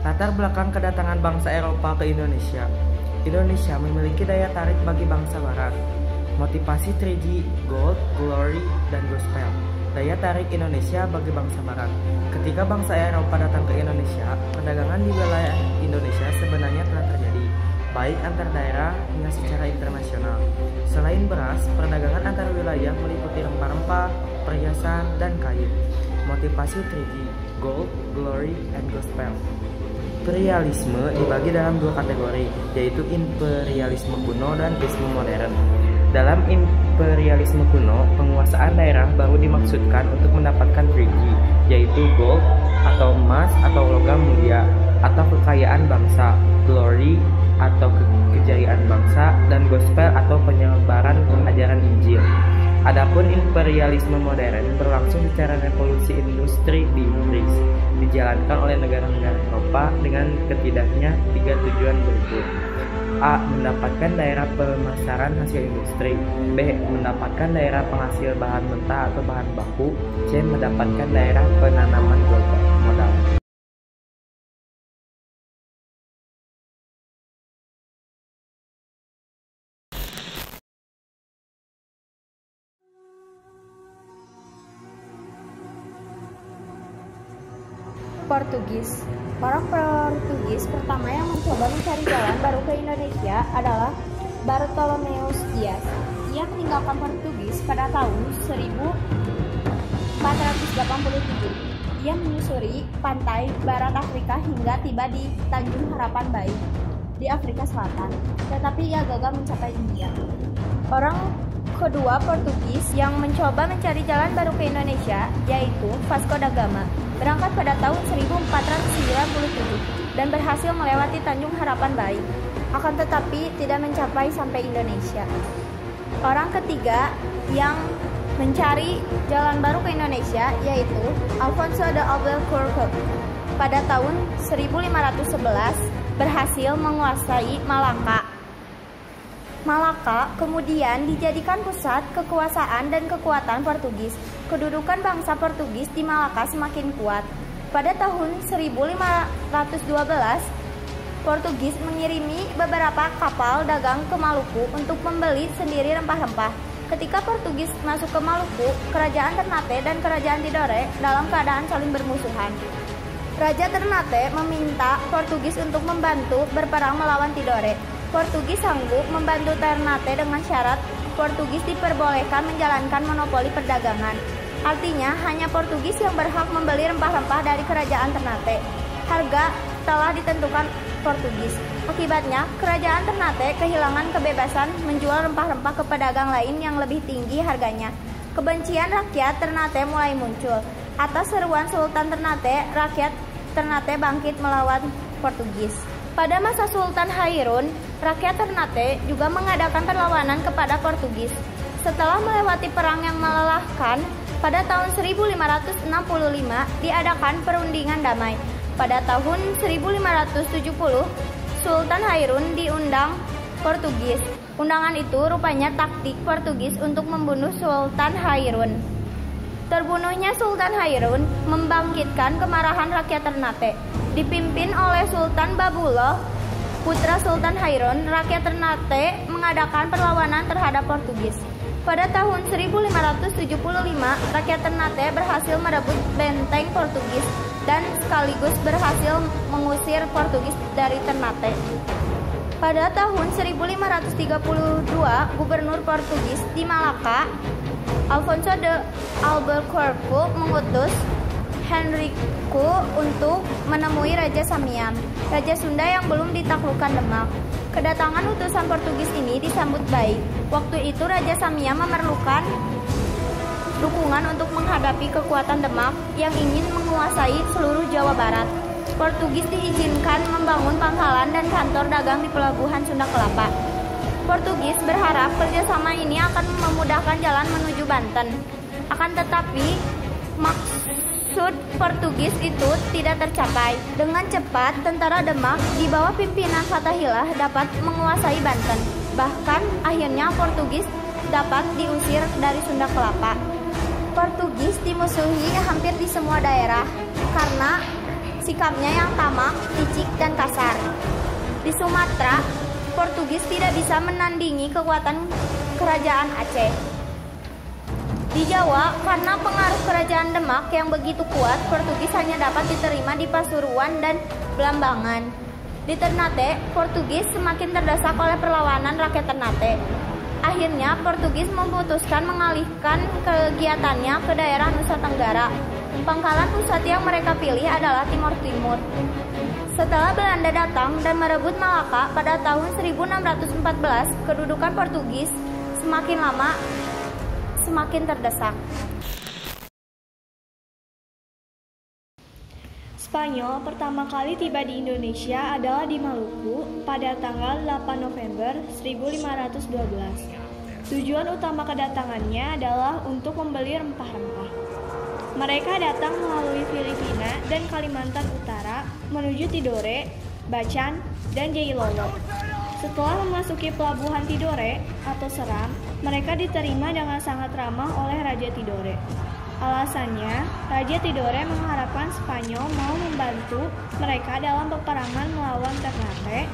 Latar belakang kedatangan bangsa Eropa ke Indonesia. Indonesia memiliki daya tarik bagi bangsa Barat. Motivasi 3G, Gold, Glory, dan Gospel. Daya tarik Indonesia bagi bangsa Barat. Ketika bangsa Eropa datang ke Indonesia, perdagangan di wilayah Indonesia sebenarnya telah terjadi, baik antar daerah hingga secara internasional. Selain beras, perdagangan antar wilayah meliputi rempah-rempah, perhiasan, dan kain. Motivasi 3G, Gold, Glory, and Gospel. Imperialisme dibagi dalam dua kategori, yaitu imperialisme kuno dan isme modern. Dalam imperialisme kuno, penguasaan daerah baru dimaksudkan untuk mendapatkan 3G, yaitu gold atau emas atau logam mulia, atau kekayaan bangsa, glory atau kejayaan bangsa, dan gospel atau penyebaran ajaran Injil. Adapun imperialisme modern berlangsung secara revolusi industri di Inggris, dijalankan oleh negara-negara Eropa dengan setidaknya 3 tujuan berikut. A. Mendapatkan daerah pemasaran hasil industri. B. Mendapatkan daerah penghasil bahan mentah atau bahan baku. C. Mendapatkan daerah penanaman modal. Portugis. Orang Portugis pertama yang mencoba mencari jalan baru ke Indonesia adalah Bartolomeus Dias. Ia meninggalkan Portugis pada tahun 1487. Ia menyusuri pantai barat Afrika hingga tiba di Tanjung Harapan Baik di Afrika Selatan, tetapi ia gagal mencapai India. Orang kedua Portugis yang mencoba mencari jalan baru ke Indonesia yaitu Vasco da Gama, berangkat pada tahun 1497 dan berhasil melewati Tanjung Harapan Baik, akan tetapi tidak mencapai sampai Indonesia. Orang ketiga yang mencari jalan baru ke Indonesia yaitu Alfonso de Albuquerque, pada tahun 1511 berhasil menguasai Malaka. Malaka kemudian dijadikan pusat kekuasaan dan kekuatan Portugis. Kedudukan bangsa Portugis di Malaka semakin kuat. Pada tahun 1512, Portugis mengirimi beberapa kapal dagang ke Maluku untuk membeli sendiri rempah-rempah. Ketika Portugis masuk ke Maluku, kerajaan Ternate dan kerajaan Tidore dalam keadaan saling bermusuhan. Raja Ternate meminta Portugis untuk membantu berperang melawan Tidore. Portugis sanggup membantu Ternate dengan syarat Portugis diperbolehkan menjalankan monopoli perdagangan. Artinya, hanya Portugis yang berhak membeli rempah-rempah dari kerajaan Ternate. Harga telah ditentukan Portugis. Akibatnya, kerajaan Ternate kehilangan kebebasan menjual rempah-rempah ke pedagang lain yang lebih tinggi harganya. Kebencian rakyat Ternate mulai muncul. Atas seruan Sultan Ternate, rakyat Ternate bangkit melawan Portugis. Pada masa Sultan Hairun, rakyat Ternate juga mengadakan perlawanan kepada Portugis. Setelah melewati perang yang melelahkan, pada tahun 1565 diadakan perundingan damai. Pada tahun 1570, Sultan Hairun diundang Portugis. Undangan itu rupanya taktik Portugis untuk membunuh Sultan Hairun. Terbunuhnya Sultan Hairun membangkitkan kemarahan rakyat Ternate. Dipimpin oleh Sultan Babulo, putra Sultan Hairun, rakyat Ternate mengadakan perlawanan terhadap Portugis. Pada tahun 1575, rakyat Ternate berhasil merebut benteng Portugis dan sekaligus berhasil mengusir Portugis dari Ternate. Pada tahun 1532, gubernur Portugis di Malaka, Alfonso de Albuquerque, mengutus Henrique untuk menemui Raja Samiam, Raja Sunda yang belum ditaklukkan Demak. Kedatangan utusan Portugis ini disambut baik. Waktu itu Raja Samiam memerlukan dukungan untuk menghadapi kekuatan Demak yang ingin menguasai seluruh Jawa Barat. Portugis diizinkan membangun pangkalan dan kantor dagang di pelabuhan Sunda Kelapa. Portugis berharap kerjasama ini akan memudahkan jalan menuju Banten. Akan tetapi, maksud Portugis itu tidak tercapai. Dengan cepat, tentara Demak di bawah pimpinan Fathahillah dapat menguasai Banten. Bahkan, akhirnya Portugis dapat diusir dari Sunda Kelapa. Portugis dimusuhi hampir di semua daerah karena sikapnya yang tamak, licik, dan kasar. Di Sumatera, Portugis tidak bisa menandingi kekuatan kerajaan Aceh. Di Jawa, karena pengaruh kerajaan Demak yang begitu kuat, Portugis hanya dapat diterima di Pasuruan dan Belambangan. Di Ternate, Portugis semakin terdesak oleh perlawanan rakyat Ternate. Akhirnya, Portugis memutuskan mengalihkan kegiatannya ke daerah Nusa Tenggara. Pangkalan pusat yang mereka pilih adalah Timor Timur. Setelah Belanda datang dan merebut Malaka pada tahun 1614, kedudukan Portugis semakin lama semakin terdesak. Spanyol pertama kali tiba di Indonesia adalah di Maluku pada tanggal 8 November 1512. Tujuan utama kedatangannya adalah untuk membeli rempah-rempah. Mereka datang melalui Filipina dan Kalimantan Utara menuju Tidore, Bacan, dan Jailolo. Setelah memasuki pelabuhan Tidore atau Seram, mereka diterima dengan sangat ramah oleh Raja Tidore. Alasannya, Raja Tidore mengharapkan Spanyol mau membantu mereka dalam peperangan melawan Ternate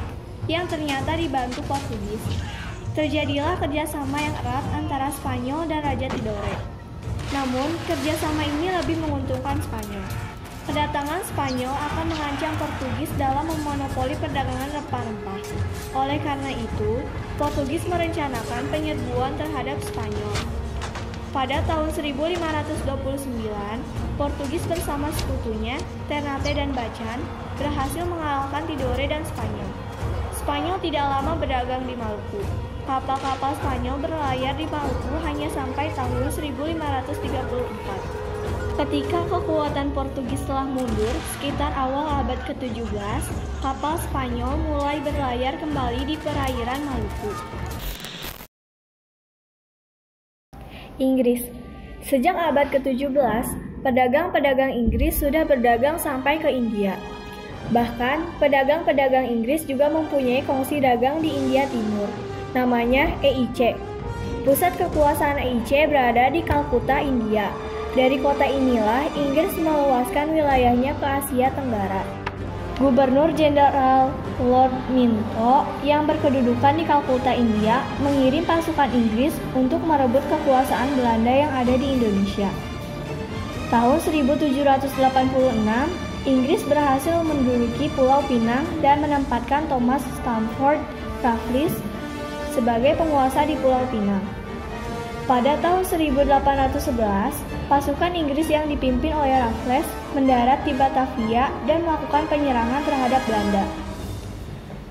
yang ternyata dibantu Portugis. Terjadilah kerjasama yang erat antara Spanyol dan Raja Tidore. Namun, kerjasama ini lebih menguntungkan Spanyol. Kedatangan Spanyol akan mengancam Portugis dalam memonopoli perdagangan rempah-rempah. Oleh karena itu, Portugis merencanakan penyerbuan terhadap Spanyol. Pada tahun 1529, Portugis bersama sekutunya, Ternate dan Bacan, berhasil mengalahkan Tidore dan Spanyol. Spanyol tidak lama berdagang di Maluku. Kapal-kapal Spanyol berlayar di Maluku hanya sampai tahun 1534. Ketika kekuatan Portugis telah mundur, sekitar awal abad ke-17, kapal Spanyol mulai berlayar kembali di perairan Maluku. Inggris. Sejak abad ke-17, pedagang-pedagang Inggris sudah berdagang sampai ke India. Bahkan, pedagang-pedagang Inggris juga mempunyai kongsi dagang di India Timur, namanya EIC. Pusat kekuasaan EIC berada di Kalkuta, India. Dari kota inilah Inggris meluaskan wilayahnya ke Asia Tenggara. Gubernur Jenderal Lord Minto yang berkedudukan di Kalkuta, India, mengirim pasukan Inggris untuk merebut kekuasaan Belanda yang ada di Indonesia. Tahun 1786, Inggris berhasil menduduki Pulau Pinang dan menempatkan Thomas Stamford Raffles sebagai penguasa di Pulau Pinang. Pada tahun 1811, pasukan Inggris yang dipimpin oleh Raffles mendarat di Batavia dan melakukan penyerangan terhadap Belanda.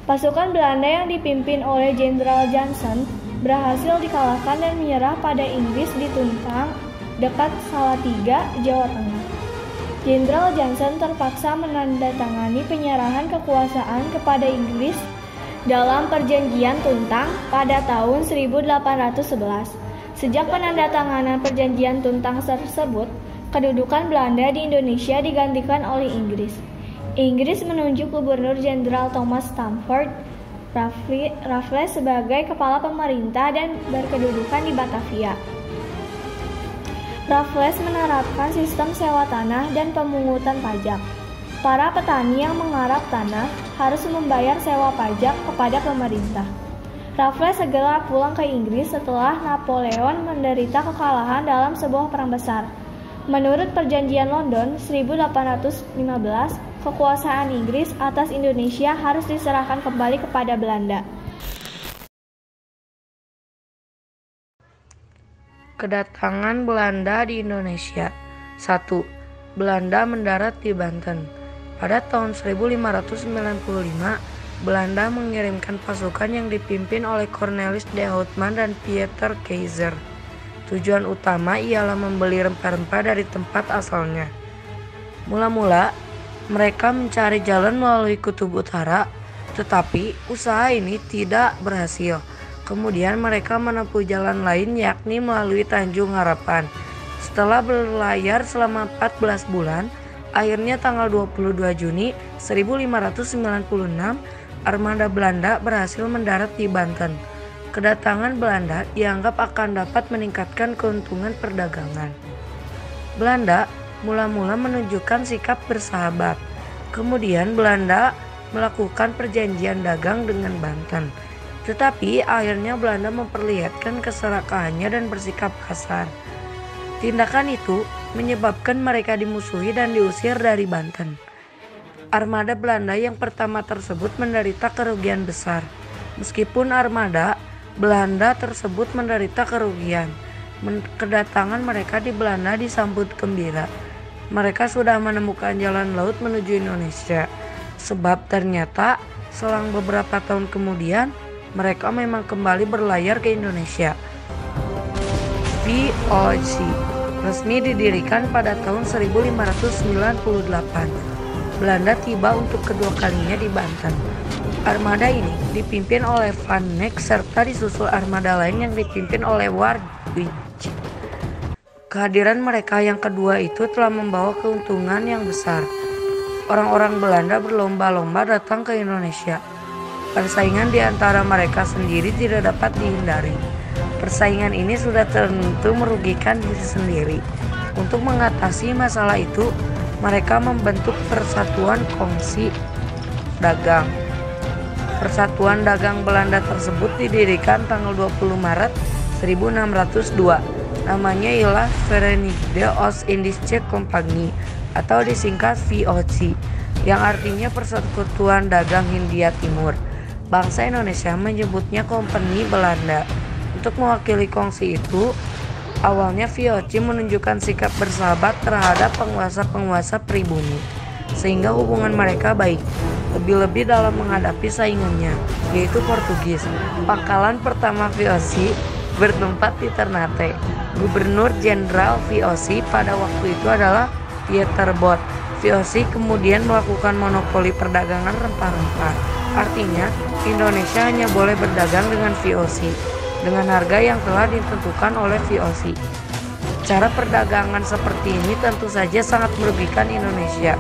Pasukan Belanda yang dipimpin oleh Jenderal Johnson berhasil dikalahkan dan menyerah pada Inggris di Tuntang, dekat Salatiga, Jawa Tengah. Jenderal Johnson terpaksa menandatangani penyerahan kekuasaan kepada Inggris dalam Perjanjian Tuntang pada tahun 1811. Sejak penandatanganan Perjanjian Tuntang tersebut, kedudukan Belanda di Indonesia digantikan oleh Inggris. Inggris menunjuk Gubernur Jenderal Thomas Stamford Raffles sebagai kepala pemerintah dan berkedudukan di Batavia. Raffles menerapkan sistem sewa tanah dan pemungutan pajak. Para petani yang menggarap tanah harus membayar sewa pajak kepada pemerintah. Raffles segera pulang ke Inggris setelah Napoleon menderita kekalahan dalam sebuah perang besar. Menurut Perjanjian London 1815, kekuasaan Inggris atas Indonesia harus diserahkan kembali kepada Belanda. Kedatangan Belanda di Indonesia. 1. Belanda mendarat di Banten. Pada tahun 1595, Belanda mengirimkan pasukan yang dipimpin oleh Cornelis de Houtman dan Pieter Keizer. Tujuan utama ialah membeli rempah-rempah dari tempat asalnya. Mula-mula, mereka mencari jalan melalui Kutub Utara, tetapi usaha ini tidak berhasil. Kemudian mereka menempuh jalan lain yakni melalui Tanjung Harapan. Setelah berlayar selama 14 bulan, akhirnya tanggal 22 Juni 1596, armada Belanda berhasil mendarat di Banten. Kedatangan Belanda dianggap akan dapat meningkatkan keuntungan perdagangan. Belanda mula-mula menunjukkan sikap bersahabat, Kemudian Belanda melakukan perjanjian dagang dengan Banten. Tetapi akhirnya Belanda memperlihatkan keserakahannya dan bersikap kasar. Tindakan itu menyebabkan mereka dimusuhi dan diusir dari Banten. Armada Belanda yang pertama tersebut menderita kerugian besar. Meskipun armada Belanda tersebut menderita kerugian, kedatangan mereka di Belanda disambut gembira. Mereka sudah menemukan jalan laut menuju Indonesia. Sebab ternyata selang beberapa tahun kemudian mereka memang kembali berlayar ke Indonesia. VOC resmi didirikan pada tahun 1598. Belanda tiba untuk kedua kalinya di Banten. Armada ini dipimpin oleh Van Neck serta disusul armada lain yang dipimpin oleh Wardwijk. Kehadiran mereka yang kedua itu telah membawa keuntungan yang besar. Orang-orang Belanda berlomba-lomba datang ke Indonesia. Persaingan di antara mereka sendiri tidak dapat dihindari. Persaingan ini sudah tentu merugikan diri sendiri. Untuk mengatasi masalah itu, mereka membentuk Persatuan Kongsi Dagang. Persatuan Dagang Belanda tersebut didirikan tanggal 20 Maret 1602. Namanya ialah Verenigde Oost-Indische Compagnie atau disingkat VOC, yang artinya Persekutuan Dagang Hindia Timur. Bangsa Indonesia menyebutnya Kompeni Belanda. Untuk mewakili kongsi itu, awalnya VOC menunjukkan sikap bersahabat terhadap penguasa-penguasa pribumi, sehingga hubungan mereka baik, lebih-lebih dalam menghadapi saingannya, yaitu Portugis. Pangkalan pertama VOC bertempat di Ternate. Gubernur Jenderal VOC pada waktu itu adalah Pieter Both. VOC kemudian melakukan monopoli perdagangan rempah-rempah. Artinya, Indonesia hanya boleh berdagang dengan VOC dengan harga yang telah ditentukan oleh VOC. Cara perdagangan seperti ini tentu saja sangat merugikan Indonesia.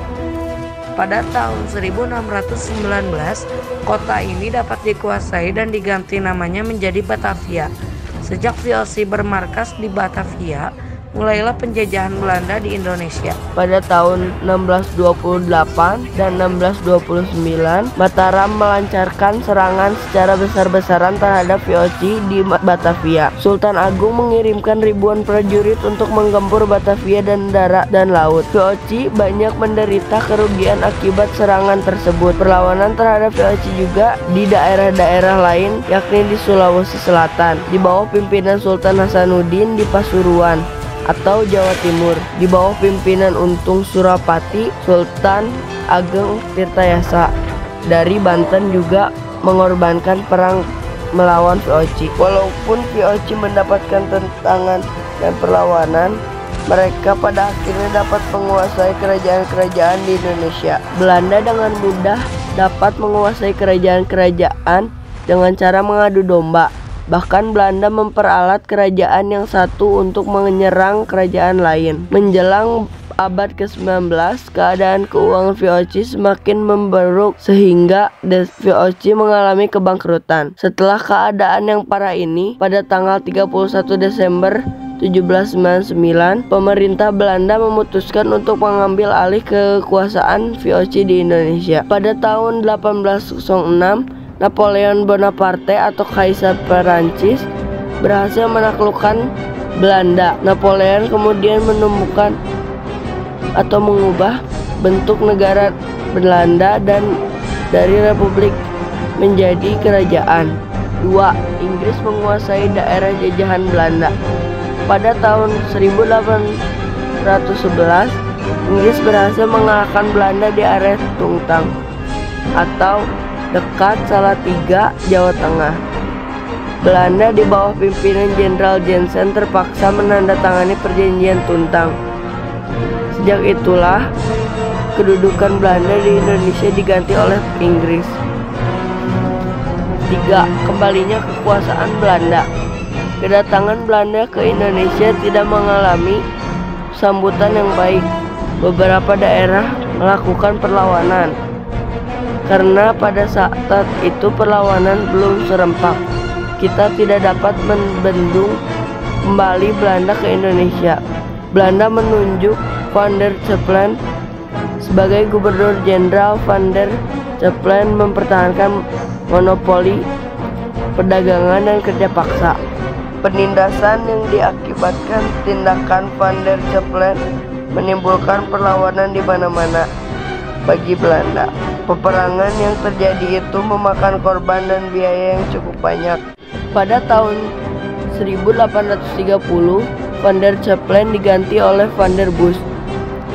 Pada tahun 1619, kota ini dapat dikuasai dan diganti namanya menjadi Batavia. Sejak VOC bermarkas di Batavia, mulailah penjajahan Belanda di Indonesia. Pada tahun 1628 dan 1629, Mataram melancarkan serangan secara besar-besaran terhadap VOC di Batavia. Sultan Agung mengirimkan ribuan prajurit untuk menggempur Batavia dan darat dan laut. VOC banyak menderita kerugian akibat serangan tersebut. Perlawanan terhadap VOC juga di daerah-daerah lain, yakni di Sulawesi Selatan, di bawah pimpinan Sultan Hasanuddin di Pasuruan atau Jawa Timur, di bawah pimpinan Untung Surapati. Sultan Ageng Tirtayasa dari Banten juga mengorbankan perang melawan VOC. Walaupun VOC mendapatkan tentangan dan perlawanan, mereka pada akhirnya dapat menguasai kerajaan-kerajaan di Indonesia. Belanda dengan mudah dapat menguasai kerajaan-kerajaan dengan cara mengadu domba. Bahkan Belanda memperalat kerajaan yang satu untuk menyerang kerajaan lain. Menjelang abad ke-19, keadaan keuangan VOC semakin memburuk sehingga VOC mengalami kebangkrutan. Setelah keadaan yang parah ini, pada tanggal 31 Desember 1799, pemerintah Belanda memutuskan untuk mengambil alih kekuasaan VOC di Indonesia. Pada tahun 1806, Napoleon Bonaparte atau Kaisar Perancis berhasil menaklukkan Belanda. Napoleon kemudian menemukan atau mengubah bentuk negara Belanda dan dari republik menjadi kerajaan. 2. Inggris menguasai daerah jajahan Belanda. Pada tahun 1811, Inggris berhasil mengalahkan Belanda di area Tungtang atau dekat Salatiga, Jawa Tengah. Belanda di bawah pimpinan Jenderal Jensen terpaksa menandatangani perjanjian Tuntang. Sejak itulah kedudukan Belanda di Indonesia diganti oleh Inggris. 3. Kembalinya kekuasaan Belanda. Kedatangan Belanda ke Indonesia tidak mengalami sambutan yang baik. Beberapa daerah melakukan perlawanan. Karena pada saat itu perlawanan belum serempak, kita tidak dapat membendung kembali Belanda ke Indonesia. Belanda menunjuk Van der Capellen Sebagai Gubernur Jenderal, Van der Capellen mempertahankan monopoli perdagangan dan kerja paksa. Penindasan yang diakibatkan tindakan Van der Capellen menimbulkan perlawanan di mana-mana bagi Belanda. Peperangan yang terjadi itu memakan korban dan biaya yang cukup banyak. Pada tahun 1830, Van der Capellen diganti oleh Van der Busch.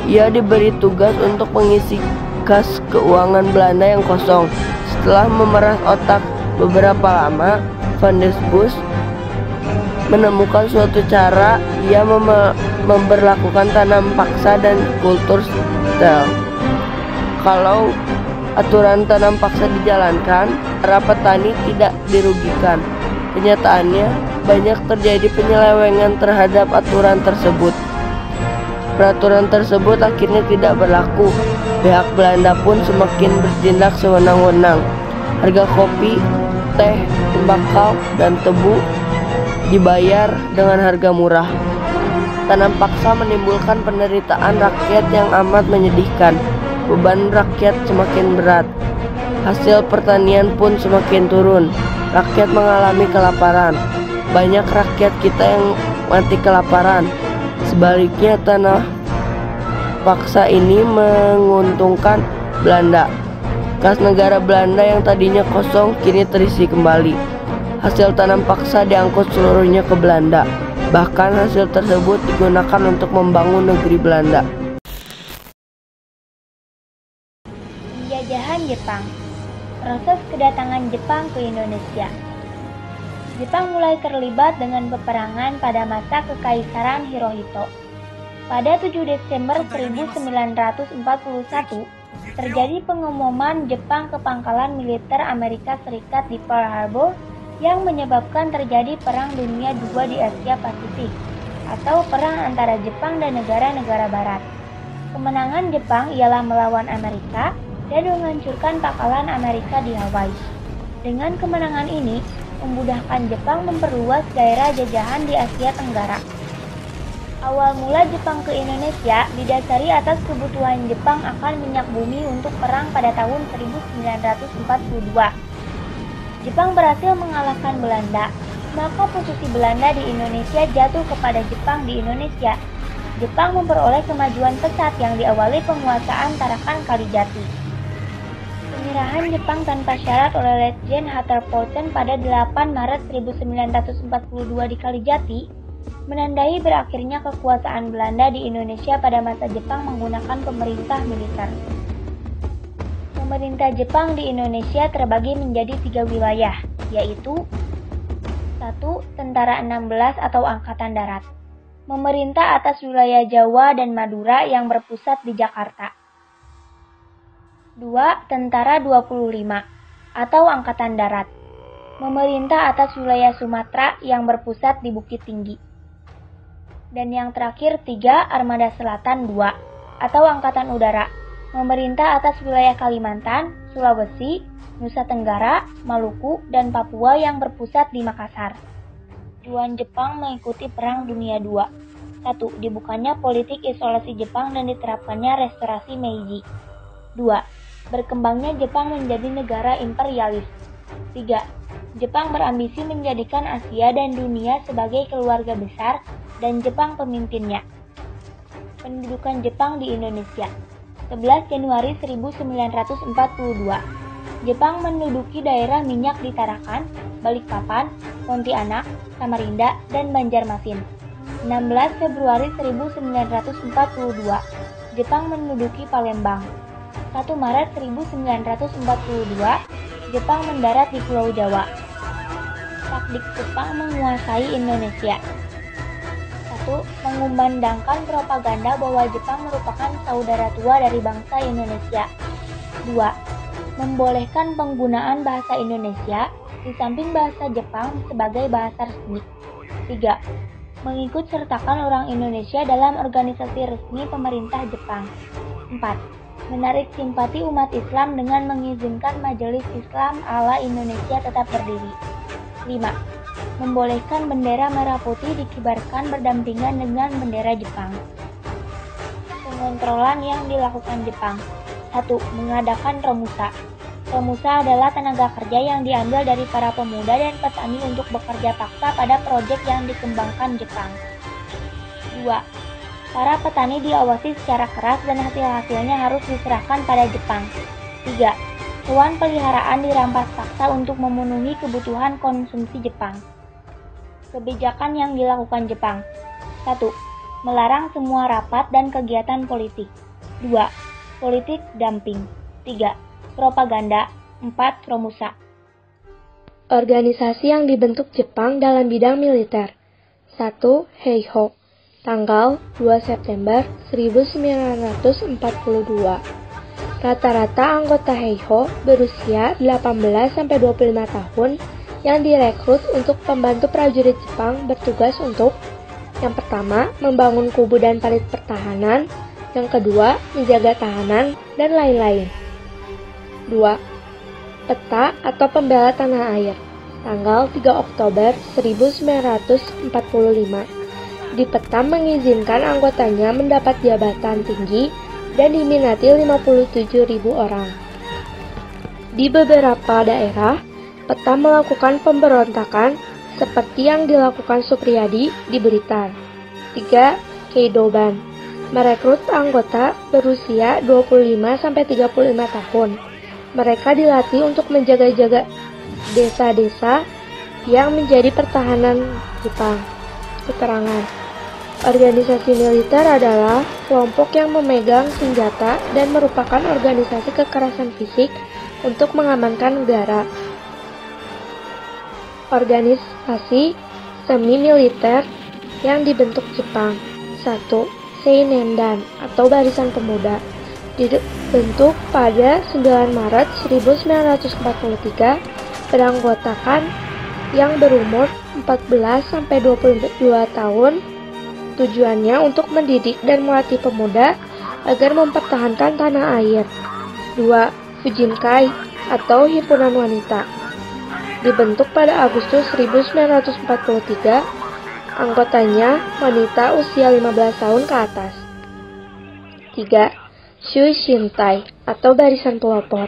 Ia diberi tugas untuk mengisi kas keuangan Belanda yang kosong. Setelah memeras otak beberapa lama, Van der Busch menemukan suatu cara. Ia memberlakukan tanam paksa dan kultur setel. Kalau aturan tanam paksa dijalankan, para petani tidak dirugikan. Kenyataannya, banyak terjadi penyelewengan terhadap aturan tersebut. Peraturan tersebut akhirnya tidak berlaku. Pihak Belanda pun semakin bertindak sewenang-wenang. Harga kopi, teh, tembakau, dan tebu dibayar dengan harga murah. Tanam paksa menimbulkan penderitaan rakyat yang amat menyedihkan. Beban rakyat semakin berat. Hasil pertanian pun semakin turun. Rakyat mengalami kelaparan. Banyak rakyat kita yang mati kelaparan. Sebaliknya, tanah paksa ini menguntungkan Belanda. Kas negara Belanda yang tadinya kosong kini terisi kembali. Hasil tanam paksa diangkut seluruhnya ke Belanda. Bahkan hasil tersebut digunakan untuk membangun negeri Belanda. Penjajahan Jepang. Proses kedatangan Jepang ke Indonesia. Jepang mulai terlibat dengan peperangan pada masa Kekaisaran Hirohito. Pada 7 Desember 1941, terjadi pengumuman Jepang ke pangkalan militer Amerika Serikat di Pearl Harbor yang menyebabkan terjadi Perang Dunia II di Asia Pasifik, atau perang antara Jepang dan negara-negara barat. Kemenangan Jepang ialah melawan Amerika dan menghancurkan pangkalan Amerika di Hawaii. Dengan kemenangan ini, memudahkan Jepang memperluas daerah jajahan di Asia Tenggara. Awal mula Jepang ke Indonesia didasari atas kebutuhan Jepang akan minyak bumi untuk perang pada tahun 1942. Jepang berhasil mengalahkan Belanda, maka posisi Belanda di Indonesia jatuh kepada Jepang di Indonesia. Jepang memperoleh kemajuan pesat yang diawali penguasaan Tarakan Kalijati. Penyerahan Jepang tanpa syarat oleh Letjen Hatterpoten pada 8 Maret 1942 di Kalijati menandai berakhirnya kekuasaan Belanda di Indonesia pada masa Jepang menggunakan pemerintah militer. Pemerintah Jepang di Indonesia terbagi menjadi 3 wilayah, yaitu 1. Tentara 16 atau Angkatan Darat, memerintah atas wilayah Jawa dan Madura yang berpusat di Jakarta. 2. Tentara 25 atau Angkatan Darat, memerintah atas wilayah Sumatera yang berpusat di Bukit Tinggi. Dan yang terakhir 3. Armada Selatan 2 atau Angkatan Udara, memerintah atas wilayah Kalimantan, Sulawesi, Nusa Tenggara, Maluku, dan Papua yang berpusat di Makassar. Tujuan Jepang mengikuti Perang Dunia II. 1. Dibukanya politik isolasi Jepang dan diterapkannya restorasi Meiji. 2. Berkembangnya Jepang menjadi negara imperialis. 3. Jepang berambisi menjadikan Asia dan dunia sebagai keluarga besar dan Jepang pemimpinnya. Pendudukan Jepang di Indonesia. 11 Januari 1942, Jepang menduduki daerah minyak di Tarakan, Balikpapan, Pontianak, Samarinda, dan Banjarmasin. 16 Februari 1942, Jepang menduduki Palembang. 1 Maret 1942, Jepang mendarat di Pulau Jawa. Taktik Jepang menguasai Indonesia. 1. Mengumandangkan propaganda bahwa Jepang merupakan saudara tua dari bangsa Indonesia. 2. Membolehkan penggunaan bahasa Indonesia di samping bahasa Jepang sebagai bahasa resmi. 3. Mengikut sertakan orang Indonesia dalam organisasi resmi pemerintah Jepang. 4. Menarik simpati umat Islam dengan mengizinkan Majelis Islam ala Indonesia tetap berdiri. 5. Membolehkan bendera merah putih dikibarkan berdampingan dengan bendera Jepang. pengontrolan yang dilakukan Jepang. 1. Mengadakan Romusa. Romusa adalah tenaga kerja yang diambil dari para pemuda dan petani untuk bekerja paksa pada proyek yang dikembangkan Jepang. 2. Para petani diawasi secara keras dan hasil-hasilnya harus diserahkan pada Jepang. 3. Hewan peliharaan dirampas paksa untuk memenuhi kebutuhan konsumsi Jepang. Kebijakan yang dilakukan Jepang. 1. Melarang semua rapat dan kegiatan politik. 2. Politik dumping. 3. Propaganda. 4. Romusa. Organisasi yang dibentuk Jepang dalam bidang militer. 1. Heiho. Tanggal 2 September 1942. Rata-rata anggota Heiho berusia 18-25 tahun yang direkrut untuk pembantu prajurit Jepang bertugas untuk: yang pertama, membangun kubu dan parit pertahanan; yang kedua, menjaga tahanan, dan lain-lain. 2. Peta atau pembela tanah air. Tanggal 3 Oktober 1945. Di peta mengizinkan anggotanya mendapat jabatan tinggi dan diminati 57.000 orang. Di beberapa daerah, peta melakukan pemberontakan seperti yang dilakukan Supriyadi di Blitar. 3. Keidoban. Merekrut anggota berusia 25-35 tahun. Mereka dilatih untuk menjaga-jaga desa-desa yang menjadi pertahanan Jepang. Keterangan. Organisasi militer adalah kelompok yang memegang senjata dan merupakan organisasi kekerasan fisik untuk mengamankan negara. Organisasi semi-militer yang dibentuk Jepang. 1. Seinendan atau Barisan Pemuda. Dibentuk pada 9 Maret 1943, beranggotakan yang berumur 14-22 tahun. Tujuannya untuk mendidik dan melatih pemuda agar mempertahankan tanah air. 2. Fujinkai atau Himpunan Wanita. Dibentuk pada Agustus 1943, anggotanya wanita usia 15 tahun ke atas. 3. Shuishintai atau Barisan Pelopor.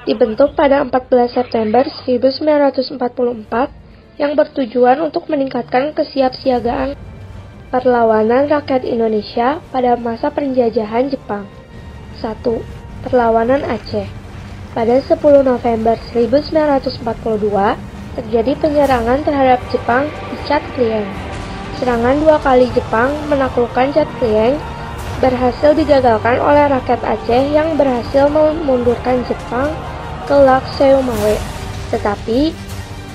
Dibentuk pada 14 September 1944 yang bertujuan untuk meningkatkan kesiapsiagaan perlawanan rakyat Indonesia pada masa penjajahan Jepang. 1. Perlawanan Aceh. Pada 10 November 1942, terjadi penyerangan terhadap Jepang di Chat Klieng. Serangan 2 kali Jepang menaklukkan Chat Klieng berhasil digagalkan oleh rakyat Aceh yang berhasil memundurkan Jepang ke Lak Seumawe. Tetapi,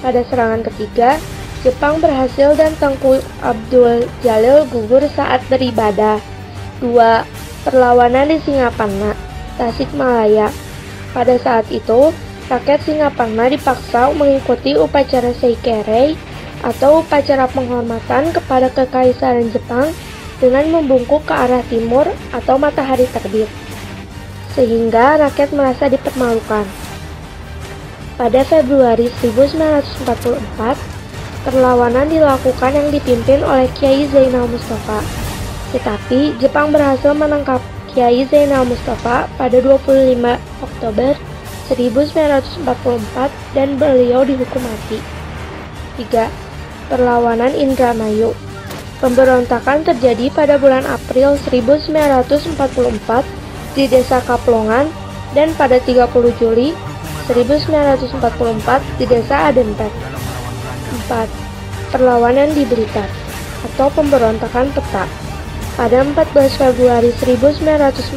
pada serangan ketiga, Jepang berhasil dan Tengku Abdul Jalil gugur saat beribadah. 2. Perlawanan di Singaparna, Tasikmalaya. Pada saat itu, rakyat Singaparna dipaksa mengikuti upacara Seikerei atau upacara penghormatan kepada Kekaisaran Jepang dengan membungkuk ke arah timur atau matahari terbit, sehingga rakyat merasa dipermalukan. Pada Februari 1944, perlawanan dilakukan yang dipimpin oleh Kiai Zainal Mustafa. Tetapi Jepang berhasil menangkap Kiai Zainal Mustafa pada 25 Oktober 1944 dan beliau dihukum mati. 3. Perlawanan Indramayu. Pemberontakan terjadi pada bulan April 1944 di Desa Kaplongan dan pada 30 Juli 1944 di Desa Adenpet. 4. Perlawanan di Blitar atau pemberontakan peta. Pada 14 Februari 1945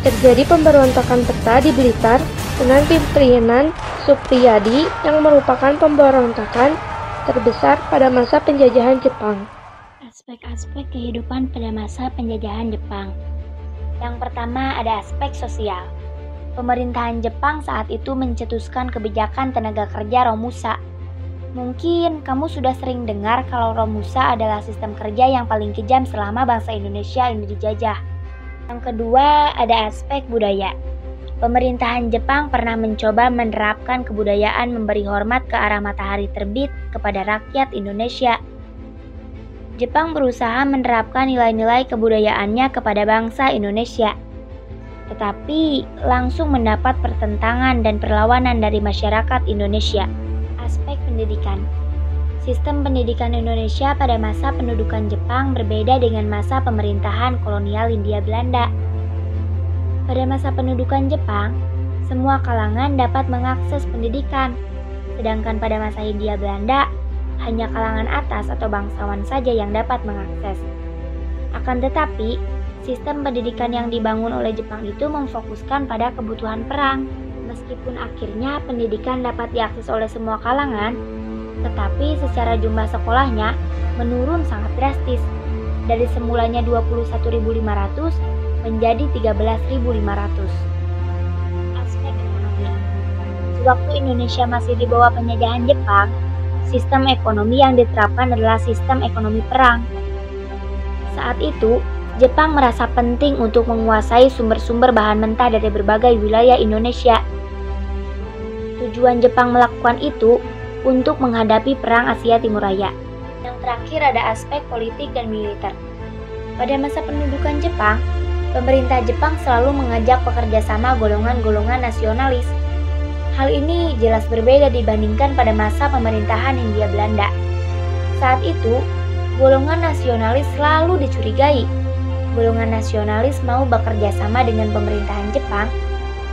terjadi pemberontakan peta di Blitar dengan pimpinan Supriyadi yang merupakan pemberontakan terbesar pada masa penjajahan Jepang. Aspek-aspek kehidupan pada masa penjajahan Jepang. Yang pertama ada aspek sosial. Pemerintahan Jepang saat itu mencetuskan kebijakan tenaga kerja Romusa. Mungkin kamu sudah sering dengar kalau Romusa adalah sistem kerja yang paling kejam selama bangsa Indonesia ini dijajah. Yang kedua ada aspek budaya. Pemerintahan Jepang pernah mencoba menerapkan kebudayaan memberi hormat ke arah matahari terbit kepada rakyat Indonesia. Jepang berusaha menerapkan nilai-nilai kebudayaannya kepada bangsa Indonesia, tetapi langsung mendapat pertentangan dan perlawanan dari masyarakat Indonesia. Aspek pendidikan. Sistem pendidikan Indonesia pada masa pendudukan Jepang berbeda dengan masa pemerintahan kolonial Hindia Belanda. Pada masa pendudukan Jepang, semua kalangan dapat mengakses pendidikan, sedangkan pada masa Hindia Belanda, hanya kalangan atas atau bangsawan saja yang dapat mengakses. Akan tetapi, sistem pendidikan yang dibangun oleh Jepang itu memfokuskan pada kebutuhan perang. Meskipun akhirnya pendidikan dapat diakses oleh semua kalangan, tetapi secara jumlah sekolahnya menurun sangat drastis. Dari semulanya 21.500 menjadi 13.500. Aspek ekonomi. Sewaktu Indonesia masih di bawah penjajahan Jepang, sistem ekonomi yang diterapkan adalah sistem ekonomi perang. Saat itu, Jepang merasa penting untuk menguasai sumber-sumber bahan mentah dari berbagai wilayah Indonesia. Tujuan Jepang melakukan itu untuk menghadapi Perang Asia Timur Raya. Yang terakhir ada aspek politik dan militer. Pada masa pendudukan Jepang, pemerintah Jepang selalu mengajak bekerja sama golongan-golongan nasionalis. Hal ini jelas berbeda dibandingkan pada masa pemerintahan Hindia Belanda. Saat itu, golongan nasionalis selalu dicurigai. Golongan nasionalis mau bekerja sama dengan pemerintahan Jepang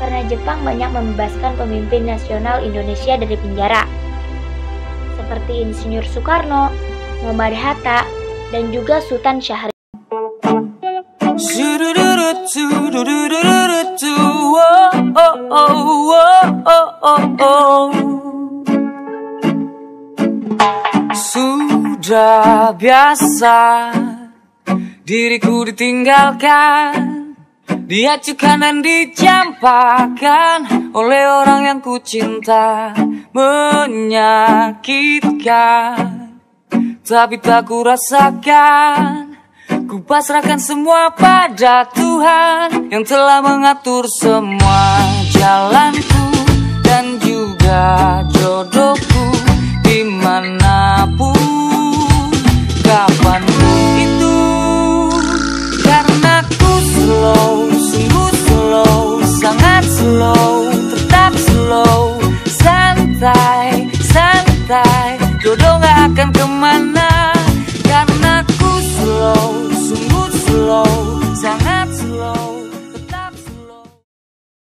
karena Jepang banyak membebaskan pemimpin nasional Indonesia dari penjara, seperti Insinyur Soekarno, Muhammad Hatta, dan juga Sultan Syahrir. Sudah biasa diriku ditinggalkan, diacukan dan dicampakkan oleh orang yang ku cinta. Menyakitkan, tapi tak ku rasakan. Ku pasrahkan semua pada Tuhan yang telah mengatur semua jalanku.